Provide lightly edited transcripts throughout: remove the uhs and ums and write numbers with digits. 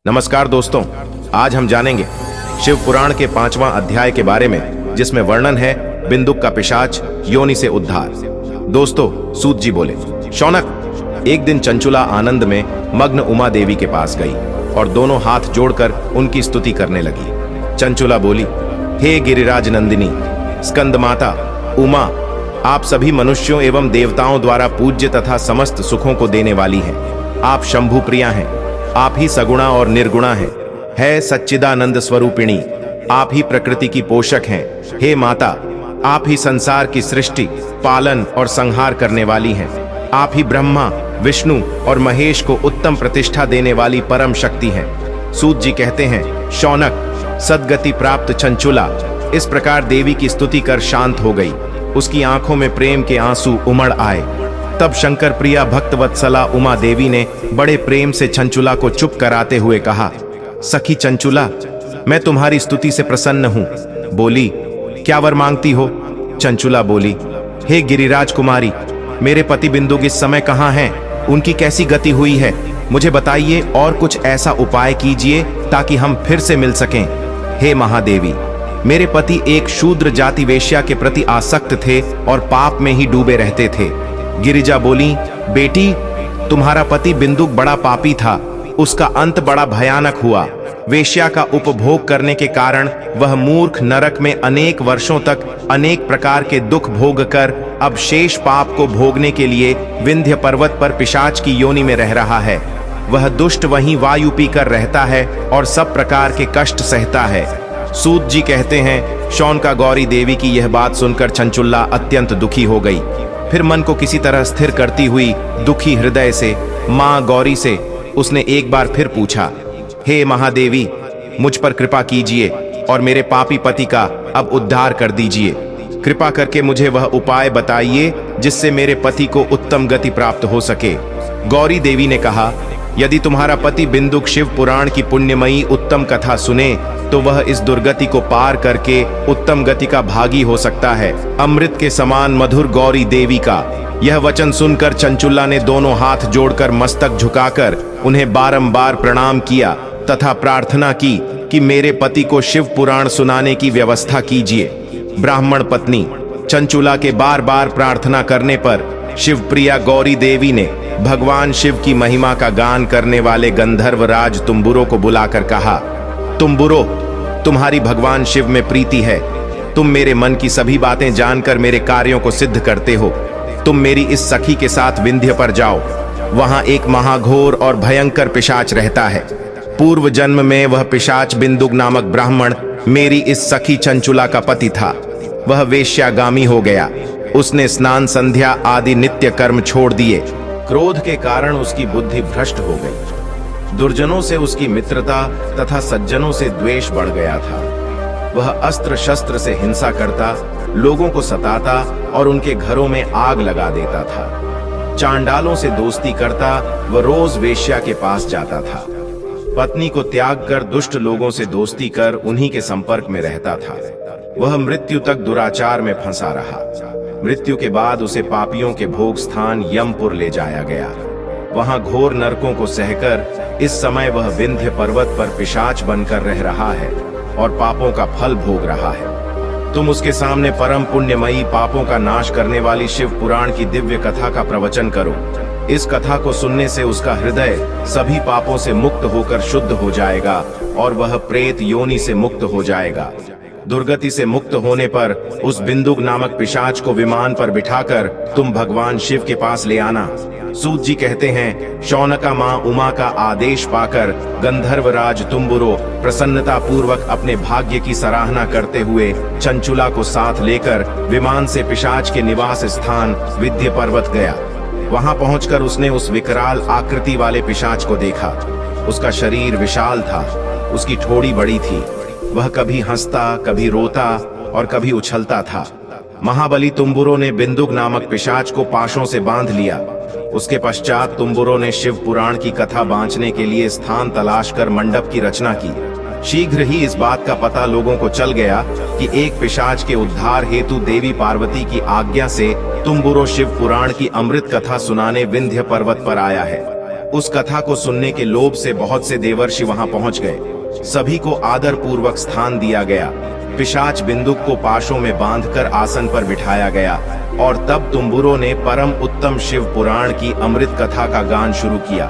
नमस्कार दोस्तों, आज हम जानेंगे शिव पुराण के 5वां अध्याय के बारे में, जिसमें वर्णन है बिंदुक का पिशाच योनि से उद्धार। दोस्तों, सूत जी बोले, शौनक, एक दिन चंचुला आनंद में मग्न उमा देवी के पास गई और दोनों हाथ जोड़कर उनकी स्तुति करने लगी। चंचुला बोली, हे गिरिराज नंदिनी, स्कंद माता उमा, आप सभी मनुष्यों एवं देवताओं द्वारा पूज्य तथा समस्त सुखों को देने वाली हैं। आप शंभु प्रिया हैं, आप ही सगुणा और निर्गुणा हैं। है सच्चिदानंद स्वरूपिणी, आप ही प्रकृति की पोषक हैं। हे माता, आप ही संसार की सृष्टि, पालन और संहार करने वाली हैं। आप ही ब्रह्मा, विष्णु और महेश को उत्तम प्रतिष्ठा देने वाली परम शक्ति हैं। सूत जी कहते हैं, शौनक, सद्गति प्राप्त चंचुला इस प्रकार देवी की स्तुति कर शांत हो गई। उसकी आंखों में प्रेम के आंसू उमड़ आए। तब शंकर प्रिया भक्तवत्सला उमा देवी ने बड़े प्रेम से चंचुला को चुप कराते हुए कहा, सखी चंचुला, मैं तुम्हारी स्तुति से प्रसन्न हूं। बोली, क्या वर मांगती हो? चंचुला बोली, हे गिरिराज कुमारी, मेरे पति बिंदुक इस समय कहाँ हैं? उनकी कैसी गति हुई है? मुझे बताइए और कुछ ऐसा उपाय कीजिए ताकि हम फिर से मिल सकें। हे महादेवी, मेरे पति एक शूद्र जाति वेश्या के प्रति आसक्त थे और पाप में ही डूबे रहते थे। गिरिजा बोली, बेटी, तुम्हारा पति बिंदुक बड़ा पापी था, उसका अंत बड़ा भयानक हुआ। वेश्या का उपभोग करने के कारण वह मूर्ख नरक में अनेक वर्षों तक अनेक प्रकार के दुख भोग कर अब शेष पाप को भोगने के लिए विंध्य पर्वत पर पिशाच की योनि में रह रहा है। वह दुष्ट वहीं वायु पीकर रहता है और सब प्रकार के कष्ट सहता है। सूत जी कहते हैं, शौनका गौरी देवी की यह बात सुनकर चंचुला अत्यंत दुखी हो गई। फिर मन को किसी तरह स्थिर करती हुई दुखी हृदय से मां गौरी से उसने एक बार फिर पूछा, हे महादेवी, मुझ पर कृपा कीजिए और मेरे पापी पति का अब उद्धार कर दीजिए। कृपा करके मुझे वह उपाय बताइए जिससे मेरे पति को उत्तम गति प्राप्त हो सके। गौरी देवी ने कहा, यदि तुम्हारा पति बिंदुक शिव पुराण की पुण्यमयी उत्तम कथा सुने तो वह इस दुर्गति को पार करके उत्तम गति का भागी हो सकता है। अमृत के समान मधुर गौरी देवी का यह वचन सुनकर चंचुला ने दोनों हाथ जोड़कर मस्तक झुकाकर उन्हें बारंबार प्रणाम किया तथा प्रार्थना की कि मेरे पति को शिव पुराण सुनाने की व्यवस्था कीजिए। ब्राह्मण पत्नी चंचुला के बार बार प्रार्थना करने पर शिवप्रिया गौरी देवी ने भगवान शिव की महिमा का गान करने वाले गंधर्व राज तुम्बुरो को बुलाकर कहा, तुम्बुरो, तुम्हारी भगवान शिव में प्रीति है। तुम मेरे मन की सभी बातें जानकर मेरे कार्यों को सिद्ध करते हो। तुम मेरी इस सखी के साथ विंध्य पर जाओ। वहां एक महाघोर और भयंकर पिशाच रहता है। पूर्व जन्म में वह पिशाच बिंदुक नामक ब्राह्मण मेरी इस सखी चंचुला का पति था। वह वेश्यागामी हो गया। उसने स्नान संध्या आदि नित्य कर्म छोड़ दिए। क्रोध के कारण उसकी बुद्धि भ्रष्ट हो गई। दुर्जनों से उसकी मित्रता तथा सज्जनों से द्वेष बढ़ गया था। वह अस्त्र शस्त्र से हिंसा करता, लोगों को सताता और उनके घरों में आग लगा देता था। चांडालों से दोस्ती करता, वह रोज वेश्या के पास जाता था। पत्नी को त्याग कर दुष्ट लोगों से दोस्ती कर उन्हीं के संपर्क में रहता था। वह मृत्यु तक दुराचार में फंसा रहा। मृत्यु के बाद उसे पापियों के भोग स्थान यमपुर ले जाया गया। वहां घोर नरकों को सहकर इस समय वह विंध्य पर्वत पर पिशाच बनकर रह रहा है और पापों का फल भोग रहा है। तुम उसके सामने परम पुण्यमयी, पापों का नाश करने वाली शिव पुराण की दिव्य कथा का प्रवचन करो। इस कथा को सुनने से उसका हृदय सभी पापों से मुक्त होकर शुद्ध हो जाएगा और वह प्रेत योनि से मुक्त हो जाएगा। दुर्गति से मुक्त होने पर उस बिंदुक नामक पिशाच को विमान पर बिठाकर तुम भगवान शिव के पास ले आना। सूत जी कहते हैं, शौनका मां उमा का आदेश पाकर गंधर्वराज तुम्बुरो प्रसन्नता पूर्वक अपने भाग्य की सराहना करते हुए चंचुला को साथ लेकर विमान से पिशाच के निवास स्थान विंध्य पर्वत गया। वहां पहुंचकर उसने उस विकराल आकृति वाले पिशाच को देखा। उसका शरीर विशाल था, उसकी ठोड़ी बड़ी थी। वह कभी हंसता, कभी रोता और कभी उछलता था। महाबली तुम्बुरो ने बिंदुक नामक पिशाच को पाशों से बांध लिया। उसके पश्चात तुम्बुरो ने शिव पुराण की कथा बांचने के लिए स्थान तलाश कर मंडप की रचना की। शीघ्र ही इस बात का पता लोगों को चल गया कि एक पिशाच के उद्धार हेतु देवी पार्वती की आज्ञा से तुम्बुरो शिव पुराण की अमृत कथा सुनाने विंध्य पर्वत पर आया है। उस कथा को सुनने के लोभ से बहुत से देवर्षि वहां पहुंच गए। सभी को आदर पूर्वक स्थान दिया गया। पिशाच बिंदुक को पाशों में बांधकर आसन पर बिठाया गया और तब तुम्बुरों ने परम उत्तम शिव पुराण की अमृत कथा का गान शुरू किया।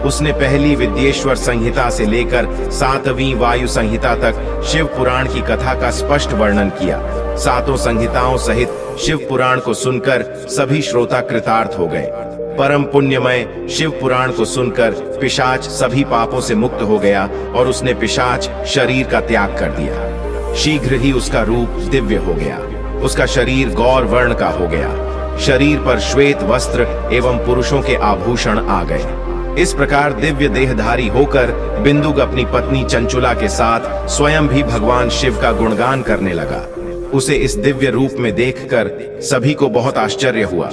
उसने पहली विद्येश्वर संहिता से लेकर 7वीं वायु संहिता तक शिव पुराण की कथा का स्पष्ट वर्णन किया। 7 संहिताओं सहित शिव पुराण को सुनकर सभी श्रोता कृतार्थ हो गए। परम पुण्यमय शिव पुराण को सुनकर पिशाच सभी पापों से मुक्त हो गया और उसने पिशाच शरीर का त्याग कर दिया। शीघ्र ही उसका रूप दिव्य हो गया। उसका शरीर गौर वर्ण का हो गया। शरीर पर श्वेत वस्त्र एवं पुरुषों के आभूषण आ गए। इस प्रकार दिव्य देहधारी होकर बिंदुक अपनी पत्नी चंचुला के साथ स्वयं भी भगवान शिव का गुणगान करने लगा। उसे इस दिव्य रूप में देखकर सभी को बहुत आश्चर्य हुआ।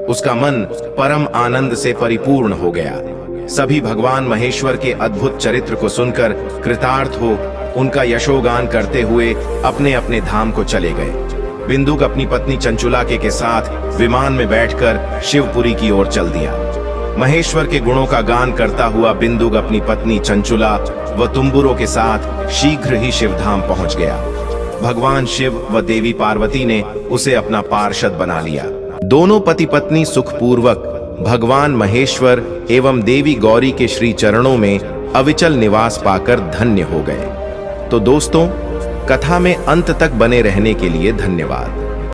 उसका मन परम आनंद से परिपूर्ण हो गया। सभी भगवान महेश्वर के अद्भुत चरित्र को सुनकर कृतार्थ हो उनका यशोगान करते हुए अपने अपने धाम को चले गए। बिंदुक अपनी पत्नी चंचुला के साथ विमान में बैठकर शिवपुरी की ओर चल दिया। महेश्वर के गुणों का गान करता हुआ बिंदुक अपनी पत्नी चंचुला व तुम्बुरों के साथ शीघ्र ही शिवधाम पहुंच गया। भगवान शिव व देवी पार्वती ने उसे अपना पार्षद बना लिया। दोनों पति पत्नी सुखपूर्वक भगवान महेश्वर एवं देवी गौरी के श्री चरणों में अविचल निवास पाकर धन्य हो गए। तो दोस्तों, कथा में अंत तक बने रहने के लिए धन्यवाद।